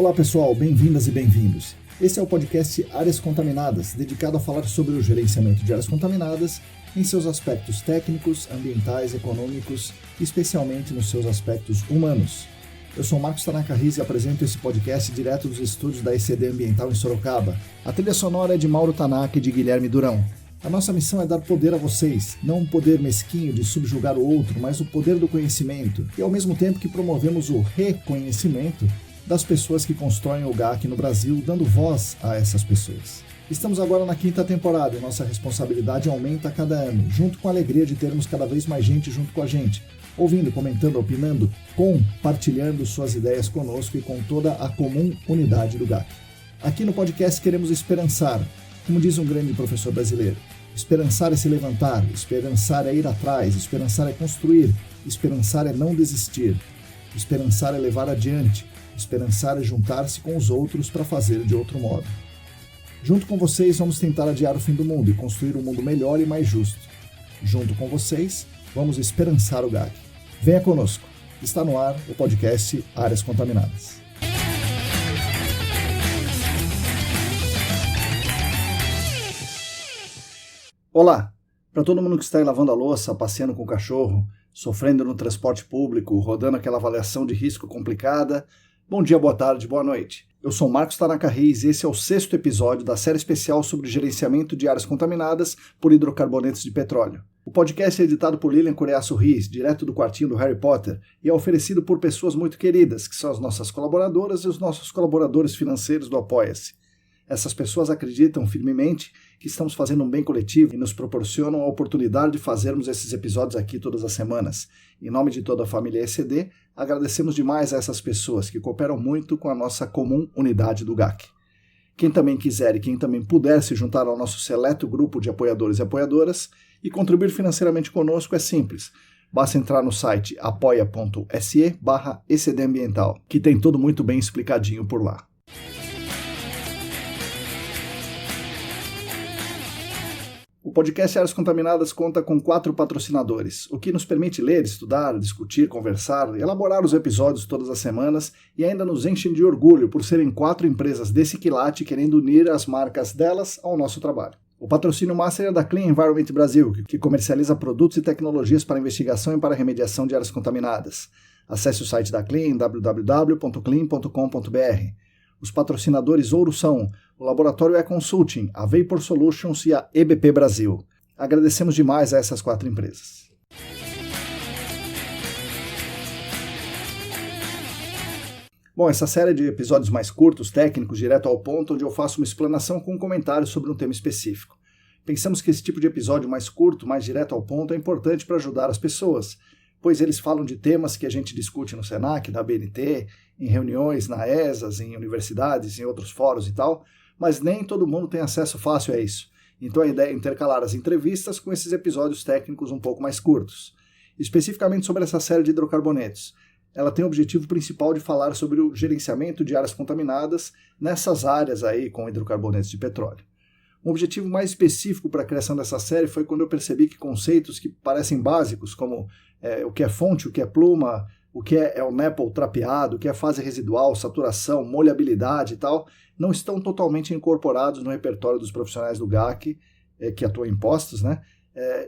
Olá pessoal, bem-vindas e bem-vindos. Esse é o podcast Áreas Contaminadas, dedicado a falar sobre o gerenciamento de áreas contaminadas em seus aspectos técnicos, ambientais, econômicos e especialmente nos seus aspectos humanos. Eu sou Marcos Tanaka Riz e apresento esse podcast direto dos estúdios da ECD Ambiental em Sorocaba. A trilha sonora é de Mauro Tanaka e de Guilherme Durão. A nossa missão é dar poder a vocês, não um poder mesquinho de subjugar o outro, mas o poder do conhecimento, e ao mesmo tempo que promovemos o reconhecimento das pessoas que constroem o GAC no Brasil, dando voz a essas pessoas. Estamos agora na 5ª temporada e nossa responsabilidade aumenta a cada ano, junto com a alegria de termos cada vez mais gente junto com a gente, ouvindo, comentando, opinando, compartilhando suas ideias conosco e com toda a comum unidade do GAC. Aqui no podcast queremos esperançar, como diz um grande professor brasileiro. Esperançar é se levantar, esperançar é ir atrás, esperançar é construir, esperançar é não desistir, esperançar é levar adiante, esperançar é juntar-se com os outros para fazer de outro modo. Junto com vocês vamos tentar adiar o fim do mundo e construir um mundo melhor e mais justo. Junto com vocês, vamos esperançar o GAC. Venha conosco. Está no ar o podcast Áreas Contaminadas. Olá! Para todo mundo que está aí lavando a louça, passeando com o cachorro, sofrendo no transporte público, rodando aquela avaliação de risco complicada, bom dia, boa tarde, boa noite. Eu sou Marcos Tanaka Riz e esse é o 6º episódio da série especial sobre gerenciamento de áreas contaminadas por hidrocarbonetos de petróleo. O podcast é editado por Lilian Curiaço Riz, direto do quartinho do Harry Potter, e é oferecido por pessoas muito queridas, que são as nossas colaboradoras e os nossos colaboradores financeiros do Apoia-se. Essas pessoas acreditam firmemente que estamos fazendo um bem coletivo e nos proporcionam a oportunidade de fazermos esses episódios aqui todas as semanas. Em nome de toda a família ECD, agradecemos demais a essas pessoas que cooperam muito com a nossa comum unidade do GAC. Quem também quiser e quem também puder se juntar ao nosso seleto grupo de apoiadores e apoiadoras e contribuir financeiramente conosco é simples. Basta entrar no site apoia.se/ecdambiental, que tem tudo muito bem explicadinho por lá. O podcast Áreas Contaminadas conta com 4 patrocinadores, o que nos permite ler, estudar, discutir, conversar e elaborar os episódios todas as semanas e ainda nos enchem de orgulho por serem 4 empresas desse quilate querendo unir as marcas delas ao nosso trabalho. O patrocínio master é da Clean Environment Brasil, que comercializa produtos e tecnologias para investigação e para remediação de áreas contaminadas. Acesse o site da Clean, www.clean.com.br. Os patrocinadores ouro são o Laboratório E-Consulting, a Vapor Solutions e a EBP Brasil. Agradecemos demais a essas 4 empresas. Bom, essa série de episódios mais curtos, técnicos, direto ao ponto, onde eu faço uma explanação com um comentário sobre um tema específico. Pensamos que esse tipo de episódio mais curto, mais direto ao ponto, é importante para ajudar as pessoas, pois eles falam de temas que a gente discute no SENAC, na BNT, em reuniões, na ESAS, em universidades, em outros fóruns e tal, mas nem todo mundo tem acesso fácil a isso. Então a ideia é intercalar as entrevistas com esses episódios técnicos um pouco mais curtos. Especificamente sobre essa série de hidrocarbonetos. Ela tem o objetivo principal de falar sobre o gerenciamento de áreas contaminadas nessas áreas aí com hidrocarbonetos de petróleo. Um objetivo mais específico para a criação dessa série foi quando eu percebi que conceitos que parecem básicos, como o que é fonte, o que é pluma, o que é o NEPL trapeado, o que é fase residual, saturação, molhabilidade e tal, não estão totalmente incorporados no repertório dos profissionais do GAC, que atuam em postos, né?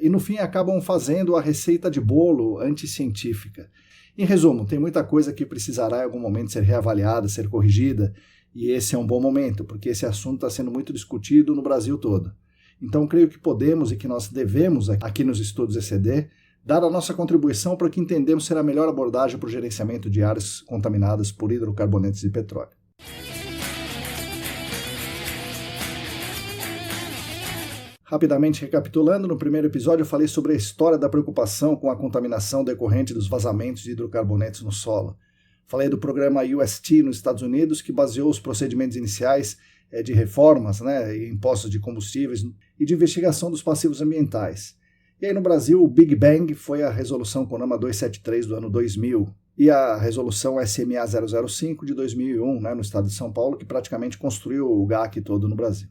E no fim acabam fazendo a receita de bolo anticientífica. Em resumo, tem muita coisa que precisará em algum momento ser reavaliada, ser corrigida, e esse é um bom momento, porque esse assunto está sendo muito discutido no Brasil todo. Então creio que podemos e que nós devemos, aqui nos estudos ECD, dar a nossa contribuição para o que entendemos ser a melhor abordagem para o gerenciamento de áreas contaminadas por hidrocarbonetos de petróleo. Rapidamente recapitulando, no primeiro episódio eu falei sobre a história da preocupação com a contaminação decorrente dos vazamentos de hidrocarbonetos no solo. Falei do programa UST nos Estados Unidos, que baseou os procedimentos iniciais de reformas, em impostos de combustíveis e de investigação dos passivos ambientais. E aí no Brasil, o Big Bang foi a Resolução CONAMA 273 do ano 2000 e a Resolução SMA 005 de 2001, no estado de São Paulo, que praticamente construiu o GAC todo no Brasil.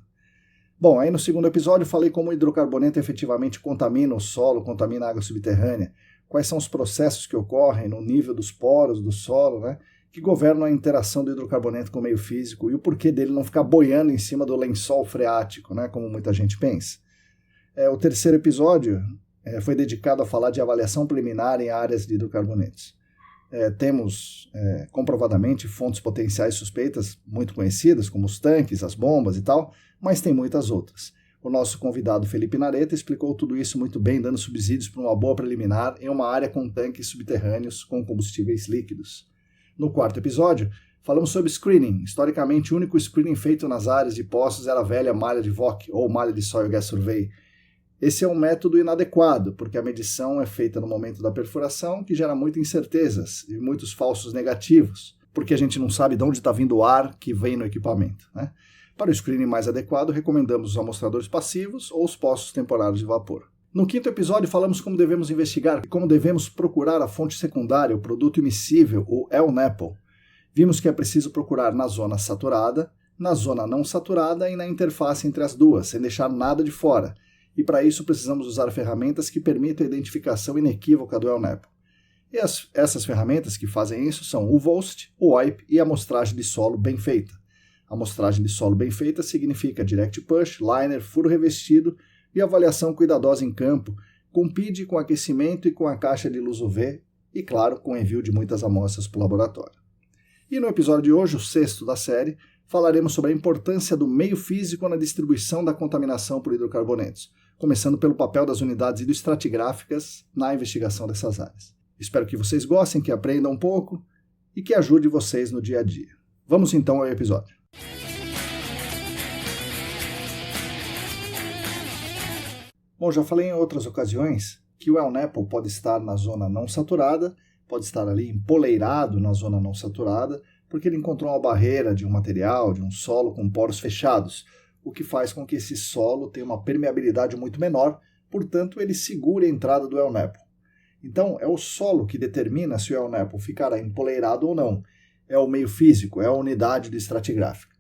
Bom, aí no segundo episódio eu falei como o hidrocarboneto efetivamente contamina o solo, contamina a água subterrânea, quais são os processos que ocorrem no nível dos poros do solo, que governam a interação do hidrocarboneto com o meio físico e o porquê dele não ficar boiando em cima do lençol freático, né, como muita gente pensa. O terceiro episódio foi dedicado a falar de avaliação preliminar em áreas de hidrocarbonetos. Temos comprovadamente fontes potenciais suspeitas muito conhecidas, como os tanques, as bombas e tal, mas tem muitas outras. O nosso convidado Felipe Nareta explicou tudo isso muito bem, dando subsídios para uma boa preliminar em uma área com tanques subterrâneos com combustíveis líquidos. No quarto episódio, falamos sobre screening. Historicamente, o único screening feito nas áreas de poços era a velha malha de VOC, ou malha de Soil Gas Survey. Esse é um método inadequado, porque a medição é feita no momento da perfuração, que gera muitas incertezas e muitos falsos negativos, porque a gente não sabe de onde está vindo o ar que vem no equipamento, né? Para o screening mais adequado, recomendamos os amostradores passivos ou os poços temporários de vapor. No quinto episódio, falamos como devemos investigar e como devemos procurar a fonte secundária, o produto immiscível, o LNAPL. Vimos que é preciso procurar na zona saturada, na zona não saturada e na interface entre as duas, sem deixar nada de fora. E para isso precisamos usar ferramentas que permitam a identificação inequívoca do LNAPL. E essas ferramentas que fazem isso são o VOST, o OIP e a amostragem de solo bem feita. A amostragem de solo bem feita significa direct push, liner, furo revestido e avaliação cuidadosa em campo, com PID, com aquecimento e com a caixa de luz UV e, claro, com envio de muitas amostras para o laboratório. E no episódio de hoje, o sexto da série, falaremos sobre a importância do meio físico na distribuição da contaminação por hidrocarbonetos, começando pelo papel das unidades hidroestratigráficas na investigação dessas áreas. Espero que vocês gostem, que aprendam um pouco e que ajude vocês no dia a dia. Vamos então ao episódio. Bom, já falei em outras ocasiões que o LNAPL pode estar na zona não saturada, pode estar ali empoleirado na zona não saturada, porque ele encontrou uma barreira de um material, de um solo com poros fechados, o que faz com que esse solo tenha uma permeabilidade muito menor, portanto ele segure a entrada do LNAPL. Então é o solo que determina se o LNAPL ficará empoleirado ou não. É o meio físico, é a unidade estratigráfica.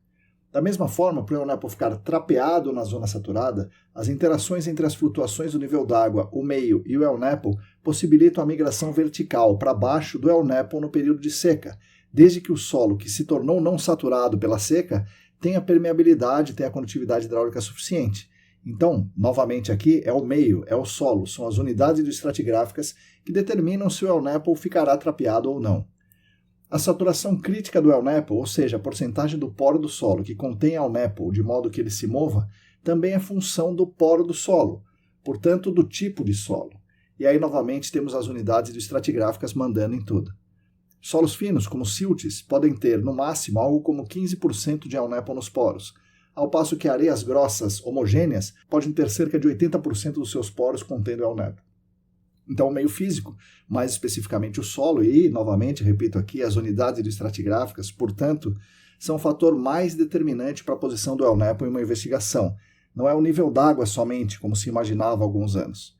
Da mesma forma, para o LNAPL ficar trapeado na zona saturada, as interações entre as flutuações do nível d'água, o meio e o LNAPL possibilitam a migração vertical para baixo do LNAPL no período de seca, desde que o solo que se tornou não saturado pela seca tenha permeabilidade, tenha condutividade hidráulica suficiente. Então, novamente aqui, é o meio, é o solo, são as unidades estratigráficas que determinam se o LNAPL ficará trapeado ou não. A saturação crítica do LNAPL, ou seja, a porcentagem do poro do solo que contém LNAPL de modo que ele se mova, também é função do poro do solo, portanto do tipo de solo. E aí novamente temos as unidades estratigráficas mandando em tudo. Solos finos, como siltes, podem ter no máximo algo como 15% de LNAPL nos poros, ao passo que areias grossas homogêneas podem ter cerca de 80% dos seus poros contendo LNAPL. Então, o meio físico, mais especificamente o solo e, novamente, repito aqui, as unidades estratigráficas, portanto, são o fator mais determinante para a posição do LNAPL em uma investigação. Não é o nível d'água somente, como se imaginava há alguns anos.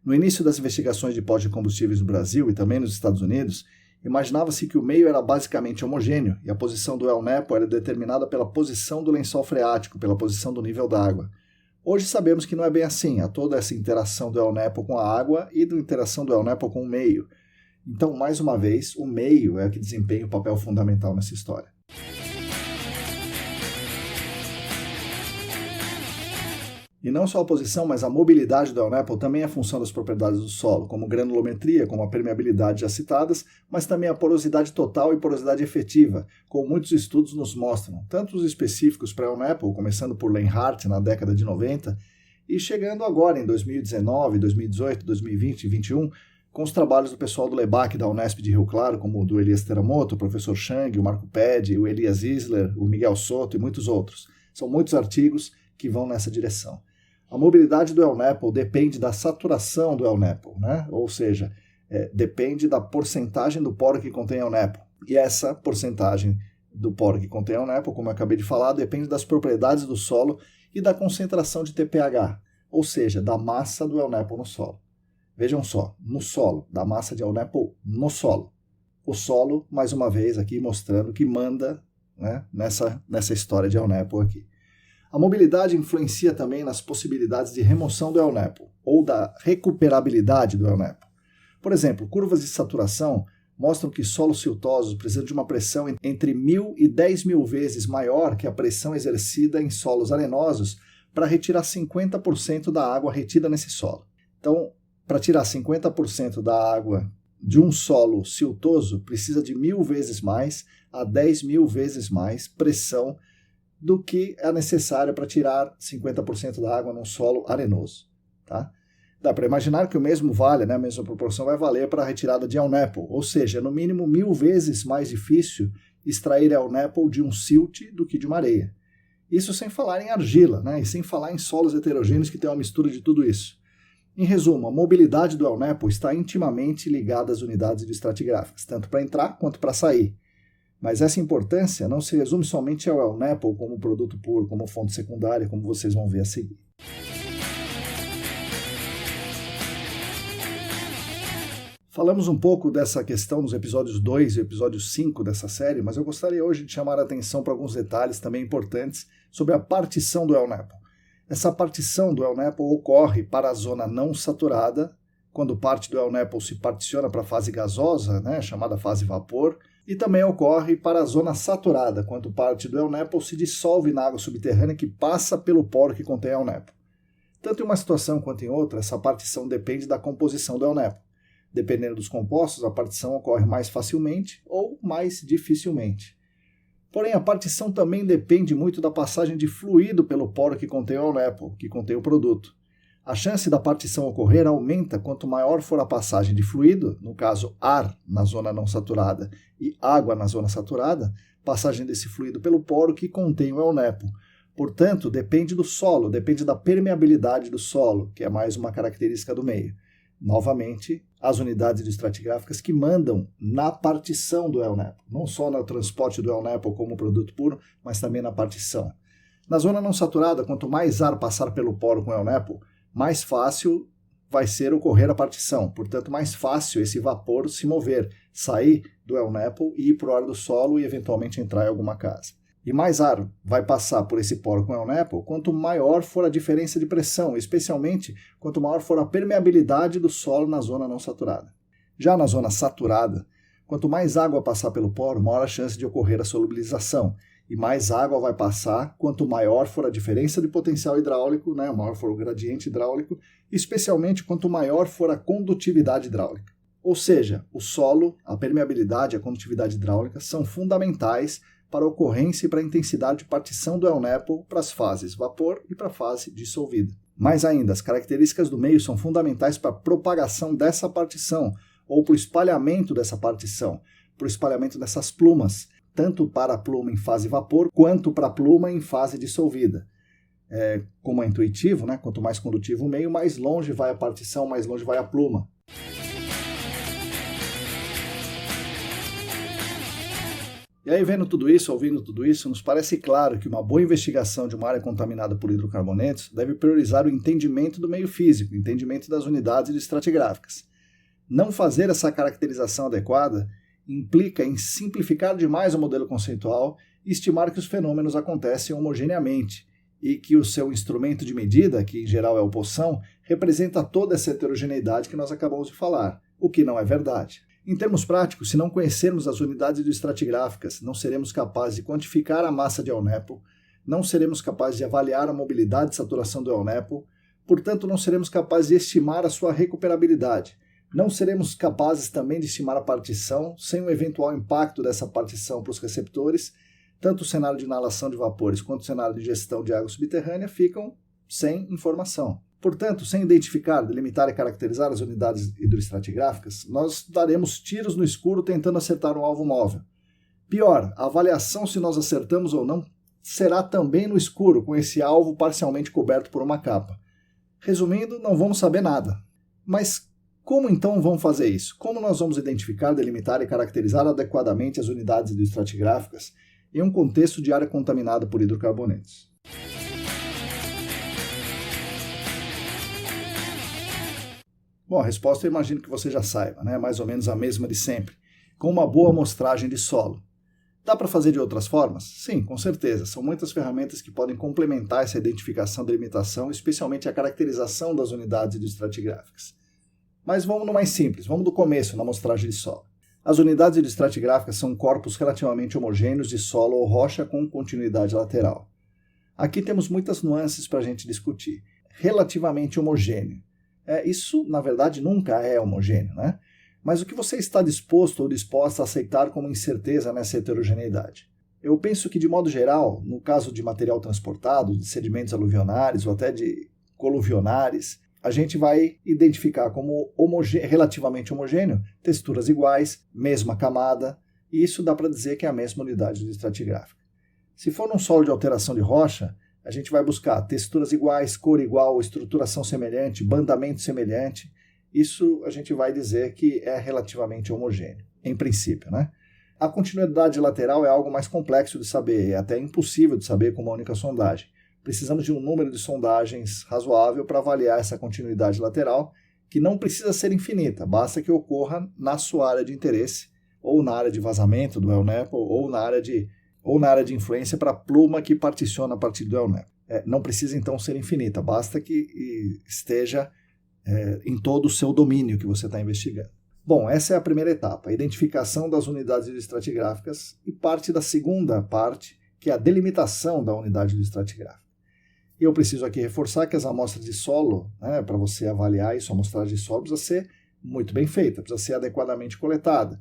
No início das investigações de postos de combustíveis no Brasil e também nos Estados Unidos, imaginava-se que o meio era basicamente homogêneo e a posição do LNAPL era determinada pela posição do lençol freático, pela posição do nível d'água. Hoje sabemos que não é bem assim, há toda essa interação do LNAPL com a água e da interação do LNAPL com o meio. Então, mais uma vez, o meio é o que desempenha o papel fundamental nessa história. E não só a posição, mas a mobilidade do LNAPL também é função das propriedades do solo, como granulometria, como a permeabilidade já citadas, mas também a porosidade total e porosidade efetiva, como muitos estudos nos mostram, tanto os específicos para LNAPL, começando por Lenhardt na década de 90, e chegando agora em 2019, 2018, 2020 e 2021, com os trabalhos do pessoal do LEBAC da Unesp de Rio Claro, como o do Elias Teramoto, o professor Chang, o Marco Pedi, o Elias Isler, o Miguel Soto e muitos outros. São muitos artigos que vão nessa direção. A mobilidade do LNAPL depende da saturação do LNAPL, né? Ou seja, depende da porcentagem do poro que contém LNAPL. E essa porcentagem do poro que contém LNAPL, como eu acabei de falar, depende das propriedades do solo e da concentração de TPH, ou seja, da massa do LNAPL no solo. Vejam só, no solo, da massa de LNAPL no solo. O solo, mais uma vez, aqui mostrando que manda, né, nessa história de LNAPL aqui. A mobilidade influencia também nas possibilidades de remoção do LNAPL, ou da recuperabilidade do LNAPL. Por exemplo, curvas de saturação mostram que solos siltosos precisam de uma pressão entre 1.000 e 10.000 vezes maior que a pressão exercida em solos arenosos para retirar 50% da água retida nesse solo. Então, para tirar 50% da água de um solo siltoso, precisa de 1.000 vezes mais a 10.000 vezes mais pressão do que é necessária para tirar 50% da água num solo arenoso. Tá? Dá para imaginar que o mesmo vale, né, a mesma proporção vai valer para a retirada de El-Nepo, ou seja, no mínimo 1.000 vezes mais difícil extrair El-Nepo de um silt do que de uma areia. Isso sem falar em argila, né, e sem falar em solos heterogêneos que tem uma mistura de tudo isso. Em resumo, a mobilidade do El-Nepo está intimamente ligada às unidades de estratigráficas, tanto para entrar quanto para sair. Mas essa importância não se resume somente ao El-Nepo como produto puro, como fonte secundária, como vocês vão ver a seguir. Falamos um pouco dessa questão nos episódios 2 e episódio 5 dessa série, mas eu gostaria hoje de chamar a atenção para alguns detalhes também importantes sobre a partição do El-Nepo. Essa partição do El-Nepo ocorre para a zona não saturada, quando parte do El-Nepo se particiona para a fase gasosa, né, chamada fase vapor, e também ocorre para a zona saturada, quando parte do El-Nepo se dissolve na água subterrânea que passa pelo poro que contém El-Nepo. Tanto em uma situação quanto em outra, essa partição depende da composição do El-Nepo. Dependendo dos compostos, a partição ocorre mais facilmente ou mais dificilmente. Porém, a partição também depende muito da passagem de fluido pelo poro que contém o El-Nepo, que contém o produto. A chance da partição ocorrer aumenta quanto maior for a passagem de fluido, no caso ar na zona não saturada e água na zona saturada, passagem desse fluido pelo poro que contém o El-Nepo. Portanto, depende do solo, depende da permeabilidade do solo, que é mais uma característica do meio. Novamente, as unidades de estratigráficas que mandam na partição do El-Nepo, não só no transporte do El-Nepo como produto puro, mas também na partição. Na zona não saturada, quanto mais ar passar pelo poro com o El-Nepo, mais fácil vai ser ocorrer a partição, portanto mais fácil esse vapor se mover, sair do El-Nepo e ir para o ar do solo e eventualmente entrar em alguma casa. E mais ar vai passar por esse poro com El-Nepo quanto maior for a diferença de pressão, especialmente quanto maior for a permeabilidade do solo na zona não saturada. Já na zona saturada, quanto mais água passar pelo poro, maior a chance de ocorrer a solubilização, e mais água vai passar quanto maior for a diferença de potencial hidráulico, né, maior for o gradiente hidráulico, especialmente quanto maior for a condutividade hidráulica. Ou seja, o solo, a permeabilidade e a condutividade hidráulica são fundamentais para a ocorrência e para a intensidade de partição do El-Nepo para as fases vapor e para a fase dissolvida. Mais ainda, as características do meio são fundamentais para a propagação dessa partição, ou para o espalhamento dessa partição, para o espalhamento dessas plumas, tanto para a pluma em fase vapor, quanto para a pluma em fase dissolvida. Como é intuitivo, né? Quanto mais condutivo o meio, mais longe vai a partição, mais longe vai a pluma. E aí, vendo tudo isso, ouvindo tudo isso, nos parece claro que uma boa investigação de uma área contaminada por hidrocarbonetos deve priorizar o entendimento do meio físico, o entendimento das unidades de estratigráficas. Não fazer essa caracterização adequada implica em simplificar demais o modelo conceitual e estimar que os fenômenos acontecem homogeneamente e que o seu instrumento de medida, que em geral é o poção, representa toda essa heterogeneidade que nós acabamos de falar, o que não é verdade. Em termos práticos, se não conhecermos as unidades de estratigráficas, não seremos capazes de quantificar a massa de El-Nepo, não seremos capazes de avaliar a mobilidade e saturação do El-Nepo, portanto não seremos capazes de estimar a sua recuperabilidade. Não seremos capazes também de estimar a partição sem o eventual impacto dessa partição para os receptores. Tanto o cenário de inalação de vapores quanto o cenário de ingestão de água subterrânea ficam sem informação. Portanto, sem identificar, delimitar e caracterizar as unidades hidroestratigráficas, nós daremos tiros no escuro tentando acertar um alvo móvel. Pior, a avaliação se nós acertamos ou não será também no escuro, com esse alvo parcialmente coberto por uma capa. Resumindo, não vamos saber nada. Mas como então vamos fazer isso? Como nós vamos identificar, delimitar e caracterizar adequadamente as unidades hidroestratigráficas em um contexto de área contaminada por hidrocarbonetos? Bom, a resposta eu imagino que você já saiba, né? Mais ou menos a mesma de sempre, com uma boa amostragem de solo. Dá para fazer de outras formas? Sim, com certeza. São muitas ferramentas que podem complementar essa identificação e delimitação, especialmente a caracterização das unidades hidroestratigráficas. Mas vamos no mais simples, vamos do começo, na amostragem de solo. As unidades de estratigráfica são corpos relativamente homogêneos de solo ou rocha com continuidade lateral. Aqui temos muitas nuances para a gente discutir. Relativamente homogêneo. Isso, na verdade, nunca é homogêneo, né? Mas o que você está disposto ou disposta a aceitar como incerteza nessa heterogeneidade? Eu penso que, de modo geral, no caso de material transportado, de sedimentos aluvionares ou até de coluvionares, a gente vai identificar como relativamente homogêneo texturas iguais, mesma camada, e isso dá para dizer que é a mesma unidade de estratigráfica. Se for num solo de alteração de rocha, a gente vai buscar texturas iguais, cor igual, estruturação semelhante, bandamento semelhante. Isso a gente vai dizer que é relativamente homogêneo, em princípio, né? A continuidade lateral é algo mais complexo de saber, é até impossível de saber com uma única sondagem. Precisamos de um número de sondagens razoável para avaliar essa continuidade lateral, que não precisa ser infinita, basta que ocorra na sua área de interesse, ou na área de vazamento do ELNEP, ou na área de influência para a pluma que particiona a partir do ELNEP. Não precisa então ser infinita, basta que esteja em todo o seu domínio que você está investigando. Bom, essa é a primeira etapa, a identificação das unidades estratigráficas e parte da segunda parte, que é a delimitação da unidade estratigráfica. E eu preciso aqui reforçar que as amostras de solo, para você avaliar isso, a amostragem de solo precisa ser muito bem feita, precisa ser adequadamente coletada.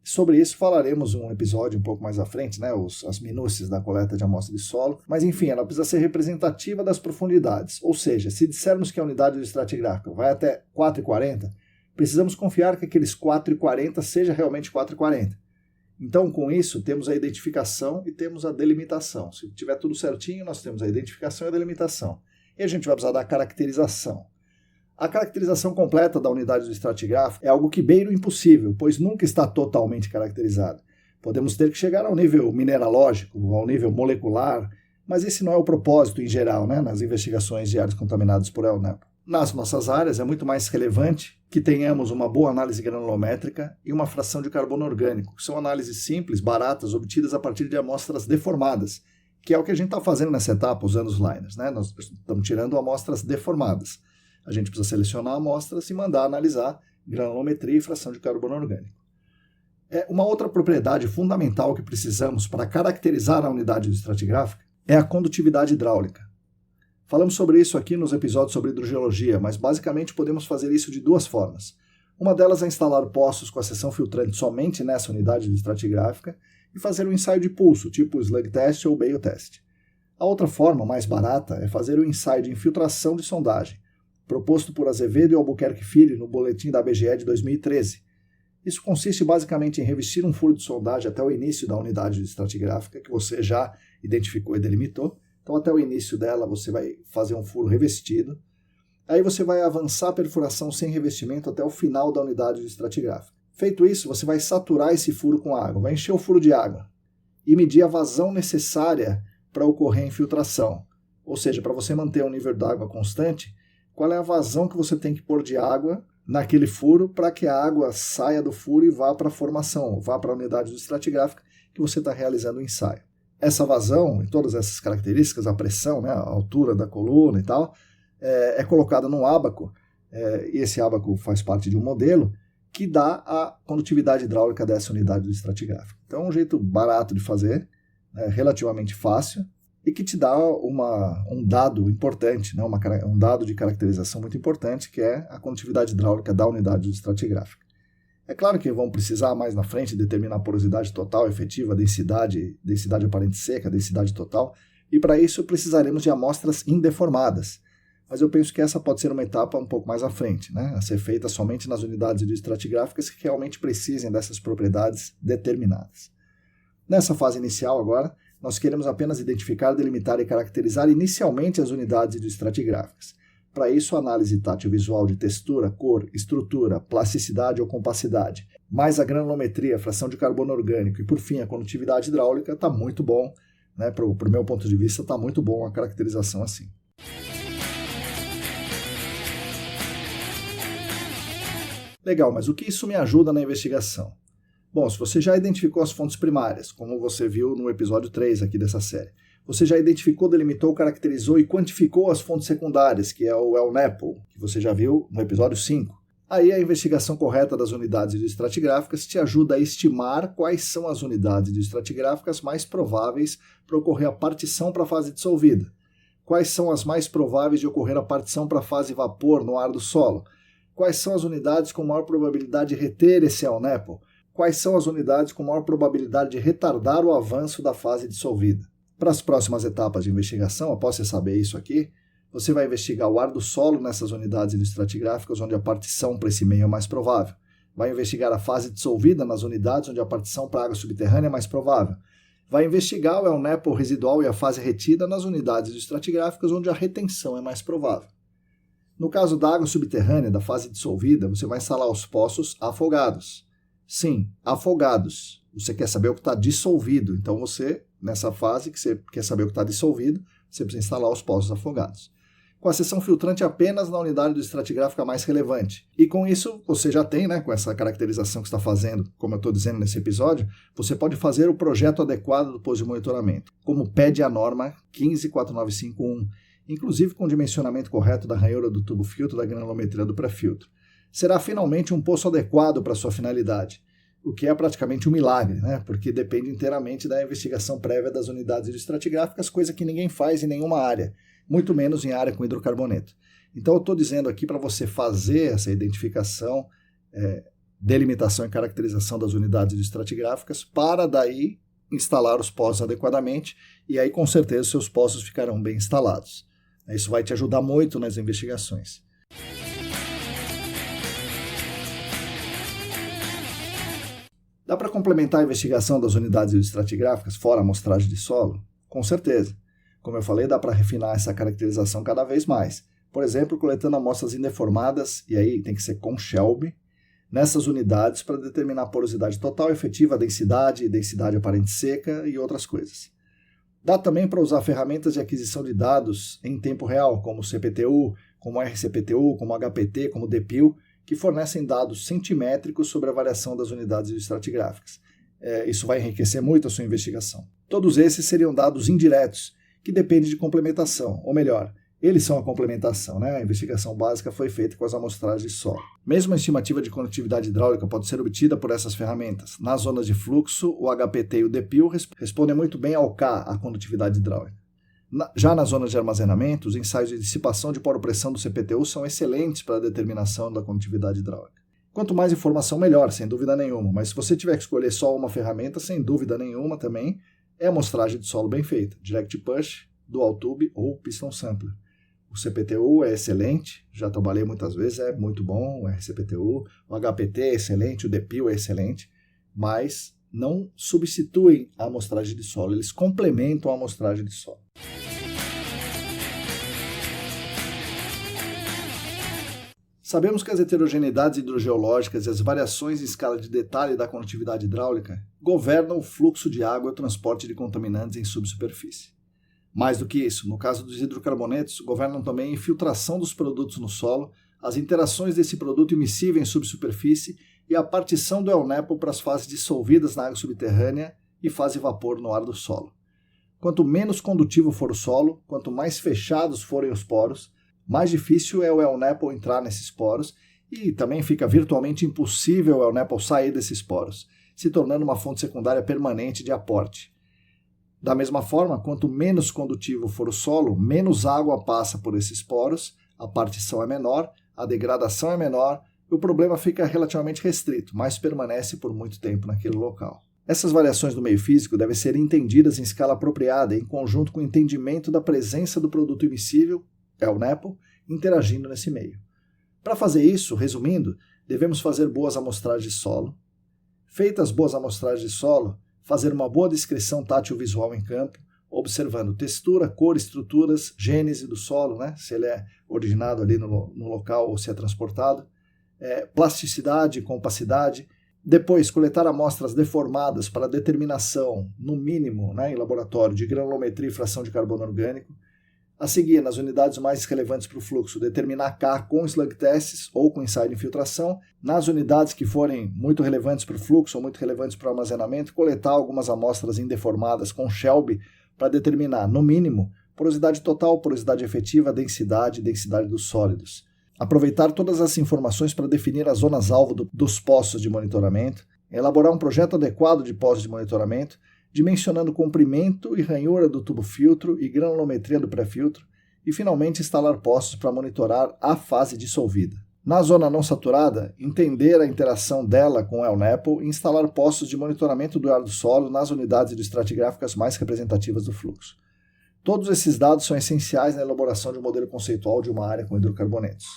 Sobre isso falaremos em um episódio um pouco mais à frente, as minúcias da coleta de amostra de solo, mas enfim, ela precisa ser representativa das profundidades, ou seja, se dissermos que a unidade estratigráfica vai até 4,40, precisamos confiar que aqueles 4,40 seja realmente 4,40. Então, com isso, temos a identificação e temos a delimitação. Se tiver tudo certinho, nós temos a identificação e a delimitação. E a gente vai precisar da caracterização. A caracterização completa da unidade do estratigráfico é algo que beira o impossível, pois nunca está totalmente caracterizada. Podemos ter que chegar ao nível mineralógico, ao nível molecular, mas esse não é o propósito em geral, nas investigações de áreas contaminadas por ELNEP. Nas nossas áreas é muito mais relevante que tenhamos uma boa análise granulométrica e uma fração de carbono orgânico, que são análises simples, baratas, obtidas a partir de amostras deformadas, que é o que a gente está fazendo nessa etapa usando os liners. Nós estamos tirando amostras deformadas. A gente precisa selecionar amostras e mandar analisar granulometria e fração de carbono orgânico. Uma outra propriedade fundamental que precisamos para caracterizar a unidade estratigráfica é a condutividade hidráulica. Falamos sobre isso aqui nos episódios sobre hidrogeologia, mas basicamente podemos fazer isso de duas formas. Uma delas é instalar poços com a seção filtrante somente nessa unidade estratigráfica e fazer um ensaio de pulso, tipo slug test ou bale test. A outra forma, mais barata, é fazer um ensaio de infiltração de sondagem, proposto por Azevedo e Albuquerque Filho no boletim da BGE de 2013. Isso consiste basicamente em revestir um furo de sondagem até o início da unidade estratigráfica, que você já identificou e delimitou. Então, até o início dela, você vai fazer um furo revestido. Aí você vai avançar a perfuração sem revestimento até o final da unidade estratigráfica. Feito isso, você vai saturar esse furo com água, vai encher o furo de água e medir a vazão necessária para ocorrer a infiltração. Ou seja, para você manter um nível d'água constante, qual é a vazão que você tem que pôr de água naquele furo para que a água saia do furo e vá para a formação, vá para a unidade estratigráfica que você está realizando o ensaio. Essa vazão, em todas essas características, a pressão, a altura da coluna e tal, é colocada num ábaco, e esse ábaco faz parte de um modelo que dá a condutividade hidráulica dessa unidade estratigráfica. Então, é um jeito barato de fazer, relativamente fácil, e que te dá um dado importante, um dado de caracterização muito importante, que é a condutividade hidráulica da unidade estratigráfica. É claro que vão precisar mais na frente determinar a porosidade total efetiva, densidade aparente seca, densidade total, e para isso precisaremos de amostras indeformadas. Mas eu penso que essa pode ser uma etapa um pouco mais à frente, a ser feita somente nas unidades estratigráficas que realmente precisem dessas propriedades determinadas. Nessa fase inicial agora, nós queremos apenas identificar, delimitar e caracterizar inicialmente as unidades estratigráficas. Para isso, a análise tátil visual de textura, cor, estrutura, plasticidade ou compacidade, mais a granulometria, fração de carbono orgânico e, por fim, a condutividade hidráulica está muito bom, para o meu ponto de vista, está muito bom a caracterização assim. Legal, mas o que isso me ajuda na investigação? Bom, se você já identificou as fontes primárias, como você viu no episódio 3 aqui dessa série, você já identificou, delimitou, caracterizou e quantificou as fontes secundárias, que é o ELNEP, que você já viu no episódio 5. Aí a investigação correta das unidades hidroestratigráficas te ajuda a estimar quais são as unidades hidroestratigráficas mais prováveis para ocorrer a partição para a fase dissolvida. Quais são as mais prováveis de ocorrer a partição para a fase vapor no ar do solo? Quais são as unidades com maior probabilidade de reter esse ELNEPO? Quais são as unidades com maior probabilidade de retardar o avanço da fase dissolvida? Para as próximas etapas de investigação, após você saber isso aqui, você vai investigar o ar do solo nessas unidades hidroestratigráficas onde a partição para esse meio é mais provável. Vai investigar a fase dissolvida nas unidades onde a partição para a água subterrânea é mais provável. Vai investigar o ELNEPO residual e a fase retida nas unidades hidroestratigráficas onde a retenção é mais provável. No caso da água subterrânea, da fase dissolvida, você vai instalar os poços afogados. Sim, afogados. Você quer saber o que está dissolvido. Então você, nessa fase que você quer saber o que está dissolvido, você precisa instalar os poços afogados. Com a seção filtrante apenas na unidade hidroestratigráfica mais relevante. E com isso, você já tem, com essa caracterização que está fazendo, como eu estou dizendo nesse episódio, você pode fazer o projeto adequado do posto de monitoramento, como pede a norma 154951, inclusive com o dimensionamento correto da ranhura do tubo filtro da granulometria do pré-filtro. Será finalmente um poço adequado para sua finalidade, o que é praticamente um milagre, porque depende inteiramente da investigação prévia das unidades hidroestratigráficas, coisa que ninguém faz em nenhuma área, muito menos em área com hidrocarboneto. Então eu estou dizendo aqui para você fazer essa identificação, delimitação e caracterização das unidades hidroestratigráficas para daí instalar os poços adequadamente e aí com certeza seus poços ficarão bem instalados. Isso vai te ajudar muito nas investigações. Dá para complementar a investigação das unidades hidroestratigráficas fora a amostragem de solo? Com certeza. Como eu falei, dá para refinar essa caracterização cada vez mais. Por exemplo, coletando amostras indeformadas, e aí tem que ser com Shelby, nessas unidades para determinar a porosidade total, efetiva, densidade aparente seca e outras coisas. Dá também para usar ferramentas de aquisição de dados em tempo real, como o CPTU, como o RCPTU, como o HPT, como o DPIL, que fornecem dados centimétricos sobre a variação das unidades hidroestratigráficas. Isso vai enriquecer muito a sua investigação. Todos esses seriam dados indiretos, que dependem de complementação, ou melhor, eles são a complementação. A investigação básica foi feita com as amostragens de solo. Mesmo a estimativa de condutividade hidráulica pode ser obtida por essas ferramentas. Nas zonas de fluxo, o HPT e o DPIL respondem muito bem ao K, a condutividade hidráulica. Já nas zonas de armazenamento, os ensaios de dissipação de poropressão do CPTU são excelentes para a determinação da condutividade hidráulica. Quanto mais informação, melhor, sem dúvida nenhuma. Mas se você tiver que escolher só uma ferramenta, sem dúvida nenhuma também, é a amostragem de solo bem feita, Direct Push, Dual Tube ou Piston Sampler. O CPTU é excelente, já trabalhei muitas vezes, é muito bom, o RCPTU, o HPT é excelente, o DPIL é excelente, mas não substituem a amostragem de solo, eles complementam a amostragem de solo. Sabemos que as heterogeneidades hidrogeológicas e as variações em escala de detalhe da condutividade hidráulica governam o fluxo de água e o transporte de contaminantes em subsuperfície. Mais do que isso, no caso dos hidrocarbonetos, governam também a infiltração dos produtos no solo, as interações desse produto immiscível em subsuperfície e a partição do ELNEPO para as fases dissolvidas na água subterrânea e fase vapor no ar do solo. Quanto menos condutivo for o solo, quanto mais fechados forem os poros, mais difícil é o ELNEPO entrar nesses poros e também fica virtualmente impossível o ELNEPO sair desses poros, se tornando uma fonte secundária permanente de aporte. Da mesma forma, quanto menos condutivo for o solo, menos água passa por esses poros, a partição é menor, a degradação é menor e o problema fica relativamente restrito, mas permanece por muito tempo naquele local. Essas variações do meio físico devem ser entendidas em escala apropriada, em conjunto com o entendimento da presença do produto immiscível, ELNEPO, interagindo nesse meio. Para fazer isso, resumindo, devemos fazer boas amostragens de solo. Feitas boas amostragens de solo, fazer uma boa descrição tátil-visual em campo, observando textura, cor, estruturas, gênese do solo, se ele é originado ali no local ou se é transportado, plasticidade, compacidade. Depois, coletar amostras deformadas para determinação, no mínimo, em laboratório, de granulometria e fração de carbono orgânico. A seguir, nas unidades mais relevantes para o fluxo, determinar K com slug tests ou com ensaio de infiltração. Nas unidades que forem muito relevantes para o fluxo ou muito relevantes para o armazenamento, coletar algumas amostras indeformadas com Shelby para determinar, no mínimo, porosidade total, porosidade efetiva, densidade dos sólidos. Aproveitar todas as informações para definir as zonas-alvo dos postos de monitoramento, elaborar um projeto adequado de postos de monitoramento, dimensionando o comprimento e ranhura do tubo-filtro e granulometria do pré-filtro, e finalmente instalar postos para monitorar a fase dissolvida. Na zona não saturada, entender a interação dela com o LNAPL e instalar postos de monitoramento do ar do solo nas unidades hidroestratigráficas mais representativas do fluxo. Todos esses dados são essenciais na elaboração de um modelo conceitual de uma área com hidrocarbonetos.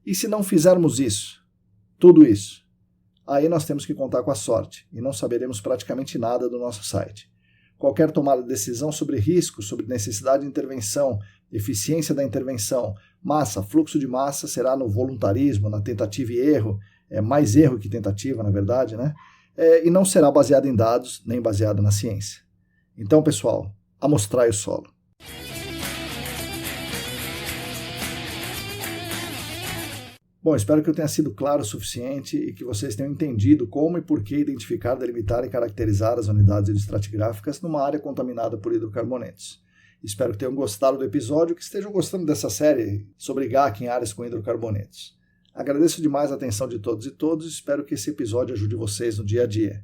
E se não fizermos isso, tudo isso, aí nós temos que contar com a sorte e não saberemos praticamente nada do nosso site. Qualquer tomada de decisão sobre risco, sobre necessidade de intervenção, eficiência da intervenção, massa, fluxo de massa será no voluntarismo, na tentativa e erro, mais erro que tentativa, na verdade, né? E não será baseado em dados, nem baseado na ciência. Então, pessoal, amostrai o solo. Bom, espero que eu tenha sido claro o suficiente e que vocês tenham entendido como e por que identificar, delimitar e caracterizar as unidades hidroestratigráficas numa área contaminada por hidrocarbonetos. Espero que tenham gostado do episódio, que estejam gostando dessa série sobre GAC em áreas com hidrocarbonetos. Agradeço demais a atenção de todos e todas e espero que esse episódio ajude vocês no dia a dia.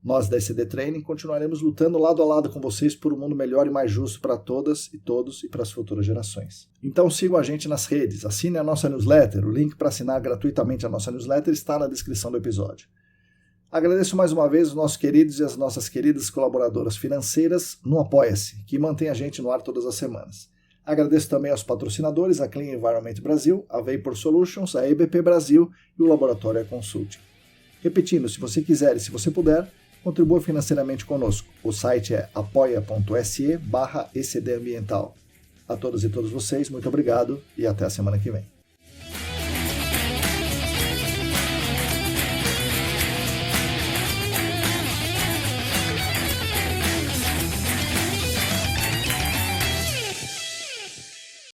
Nós da ECD Training continuaremos lutando lado a lado com vocês por um mundo melhor e mais justo para todas e todos e para as futuras gerações. Então sigam a gente nas redes, assinem a nossa newsletter, o link para assinar gratuitamente a nossa newsletter está na descrição do episódio. Agradeço mais uma vez os nossos queridos e as nossas queridas colaboradoras financeiras no Apoia-se, que mantém a gente no ar todas as semanas. Agradeço também aos patrocinadores, a Clean Environment Brasil, a Vapor Solutions, a EBP Brasil e o Laboratório Consulting. Repetindo, se você quiser e se você puder, contribua financeiramente conosco. O site é apoia.se/ECDambiental. A todos e todas vocês, muito obrigado e até a semana que vem.